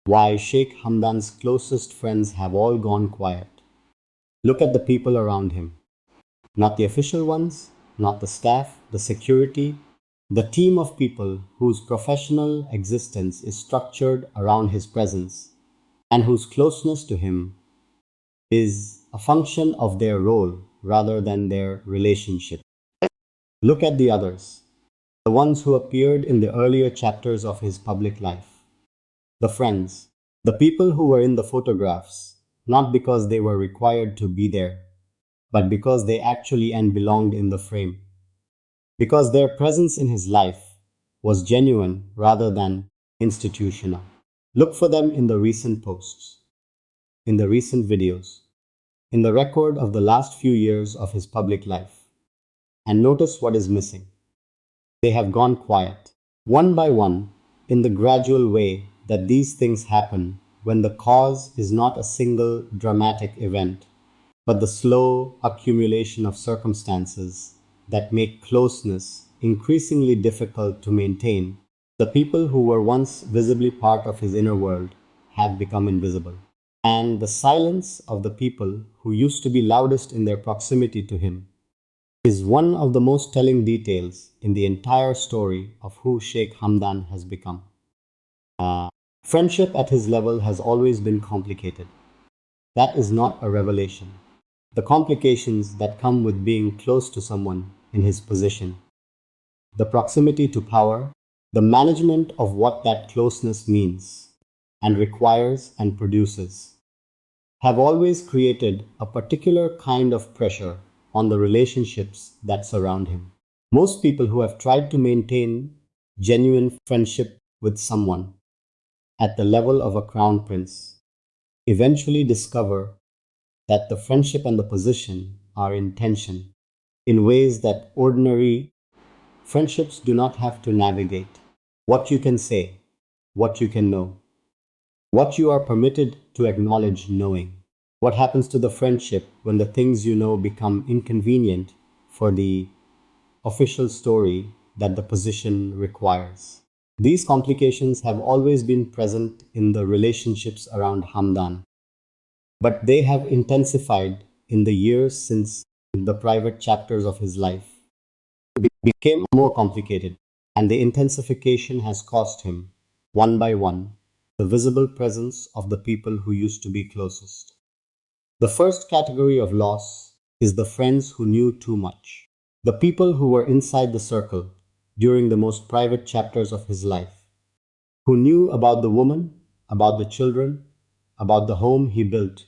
Why Sheikh Hamdan's closest friends have all gone quiet. Look at the people around him. Not the official ones, not the staff, the security, the team of people whose professional existence is structured around his presence and whose closeness to him is a function of their role rather than their relationship. Look at the others, the ones who appeared in the earlier chapters of his public life. The friends, the people who were in the photographs, not because they were required to be there, but because they actually and belonged in the frame. Because their presence in his life was genuine rather than institutional. Look for them in the recent posts, in the recent videos, in the record of the last few years of his public life, and notice what is missing. They have gone quiet, one by one, in the gradual way that these things happen when the cause is not a single dramatic event, but the slow accumulation of circumstances that make closeness increasingly difficult to maintain. The people who were once visibly part of his inner world have become invisible. And the silence of the people who used to be loudest in their proximity to him is one of the most telling details in the entire story of who Sheikh Hamdan has become. Friendship at his level has always been complicated. That is not a revelation. The complications that come with being close to someone in his position, the proximity to power, the management of what that closeness means and requires and produces, have always created a particular kind of pressure on the relationships that surround him. Most people who have tried to maintain genuine friendship with someone at the level of a crown prince eventually discover that the friendship and the position are in tension in ways that ordinary friendships do not have to navigate. What you can say, what you can know, what you are permitted to acknowledge knowing. What happens to the friendship when the things you know become inconvenient for the official story that the position requires? These complications have always been present in the relationships around Hamdan, but they have intensified in the years since the private chapters of his life became more complicated, and the intensification has cost him, one by one, the visible presence of the people who used to be closest. The first category of loss is the friends who knew too much, the people who were inside the circle during the most private chapters of his life, who knew about the woman, about the children, about the home he built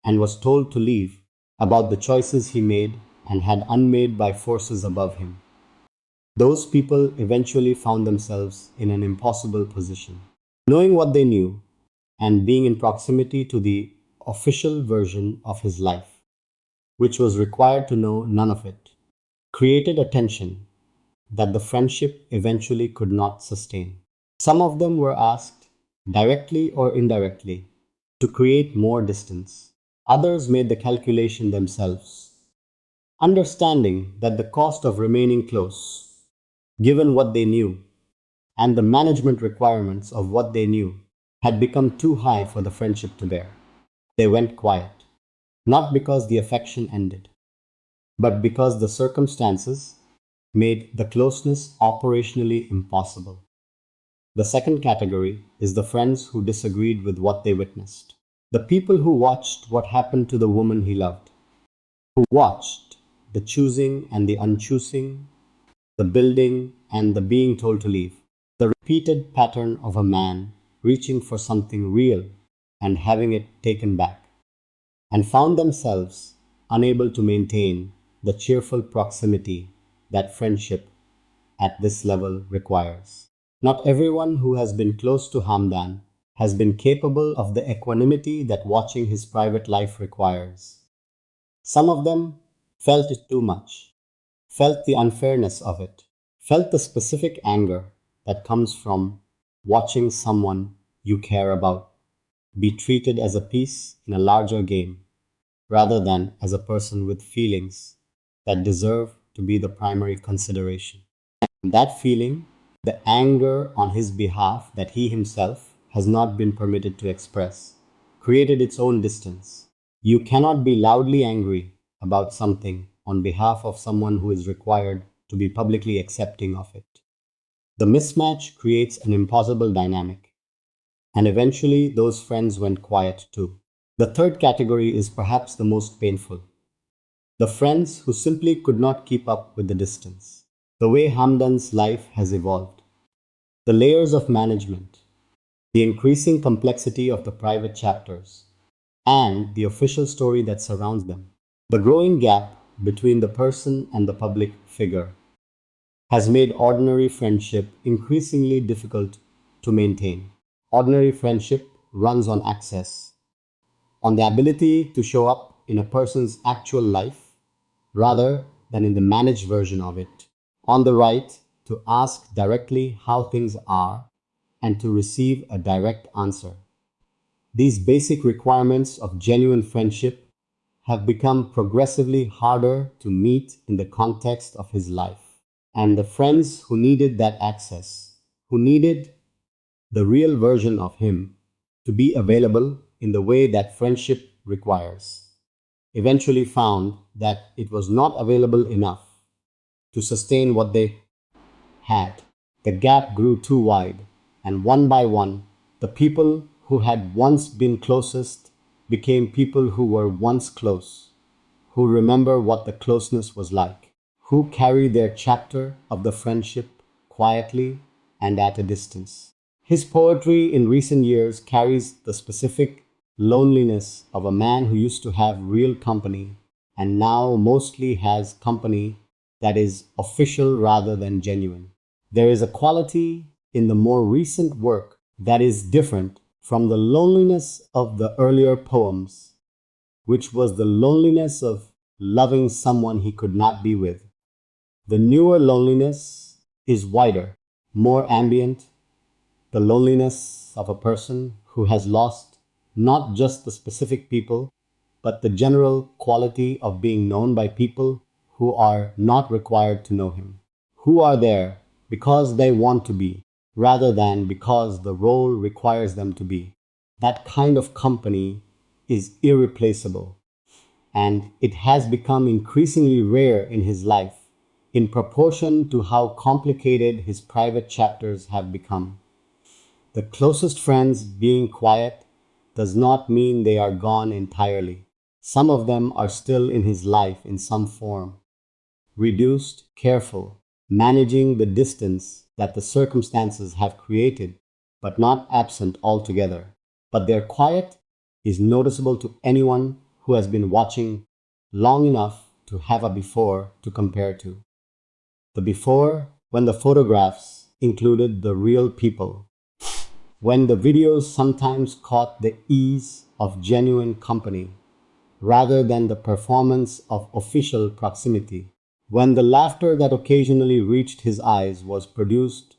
and was told to leave, about the choices he made and had unmade by forces above him. Those people eventually found themselves in an impossible position. Knowing what they knew and being in proximity to the official version of his life, which was required to know none of it, created a tension that the friendship eventually could not sustain. Some of them were asked, directly or indirectly, to create more distance. Others made the calculation themselves, understanding that the cost of remaining close, given what they knew, and the management requirements of what they knew, had become too high for the friendship to bear. They went quiet, not because the affection ended, but because the circumstances made the closeness operationally impossible. The second category is the friends who disagreed with what they witnessed. The people who watched what happened to the woman he loved, who watched the choosing and the unchoosing, the building and the being told to leave, the repeated pattern of a man reaching for something real and having it taken back, and found themselves unable to maintain the cheerful proximity that friendship at this level requires. Not everyone who has been close to Hamdan has been capable of the equanimity that watching his private life requires. Some of them felt it too much, felt the unfairness of it, felt the specific anger that comes from watching someone you care about be treated as a piece in a larger game rather than as a person with feelings that deserve to be the primary consideration. And that feeling, the anger on his behalf that he himself has not been permitted to express, created its own distance. You cannot be loudly angry about something on behalf of someone who is required to be publicly accepting of it. The mismatch creates an impossible dynamic, and eventually those friends went quiet too. The third category is perhaps the most painful: the friends who simply could not keep up with the distance. The way Hamdan's life has evolved, the layers of management, the increasing complexity of the private chapters, and the official story that surrounds them. The growing gap between the person and the public figure has made ordinary friendship increasingly difficult to maintain. Ordinary friendship runs on access, on the ability to show up in a person's actual life rather than in the managed version of it, on the right to ask directly how things are and to receive a direct answer. These basic requirements of genuine friendship have become progressively harder to meet in the context of his life. And the friends who needed that access, who needed the real version of him to be available in the way that friendship requires, eventually found that it was not available enough to sustain what they had. The gap grew too wide, and one by one, the people who had once been closest became people who were once close, who remember what the closeness was like, who carry their chapter of the friendship quietly and at a distance. His poetry in recent years carries the specific loneliness of a man who used to have real company and now mostly has company that is official rather than genuine. There is a quality in the more recent work that is different from the loneliness of the earlier poems, which was the loneliness of loving someone he could not be with. The newer loneliness is wider, more ambient, the loneliness of a person who has lost not just the specific people, but the general quality of being known by people who are not required to know him, who are there because they want to be, rather than because the role requires them to be. That kind of company is irreplaceable, and it has become increasingly rare in his life in proportion to how complicated his private chapters have become. The closest friends being quiet does not mean they are gone entirely. Some of them are still in his life in some form, reduced, careful, managing the distance that the circumstances have created, but not absent altogether. But their quiet is noticeable to anyone who has been watching long enough to have a before to compare to. The before, when the photographs included the real people, when the videos sometimes caught the ease of genuine company rather than the performance of official proximity, when the laughter that occasionally reached his eyes was produced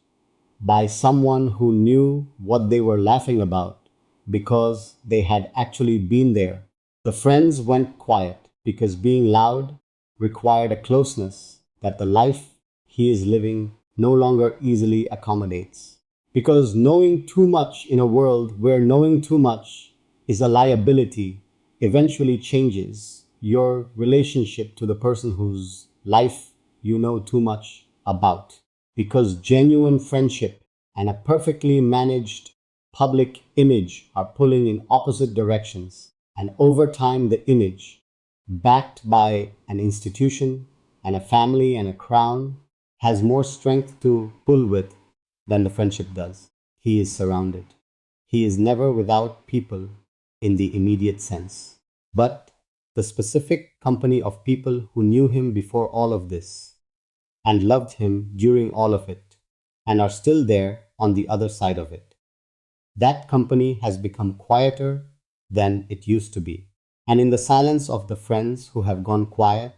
by someone who knew what they were laughing about because they had actually been there. The friends went quiet because being loud required a closeness that the life he is living no longer easily accommodates. Because knowing too much in a world where knowing too much is a liability eventually changes your relationship to the person whose life you know too much about. Because genuine friendship and a perfectly managed public image are pulling in opposite directions. And over time, the image, backed by an institution and a family and a crown, has more strength to pull with than the friendship does. He is surrounded. He is never without people in the immediate sense, but the specific company of people who knew him before all of this and loved him during all of it and are still there on the other side of it. That company has become quieter than it used to be. And in the silence of the friends who have gone quiet,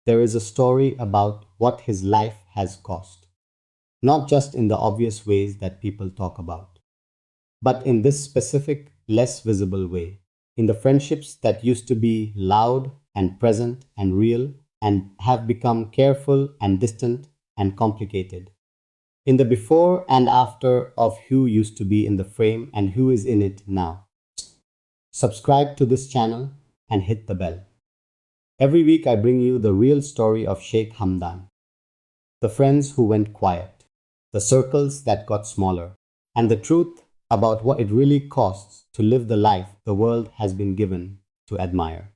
there is a story about what his life has cost. Not just in the obvious ways that people talk about, but in this specific, less visible way. In the friendships that used to be loud and present and real and have become careful and distant and complicated. in the before and after of who used to be in the frame and who is in it now. Subscribe to this channel and hit the bell. Every week I bring you the real story of Sheikh Hamdan, the friends who went quiet, the circles that got smaller, and the truth about what it really costs to live the life the world has been given to admire.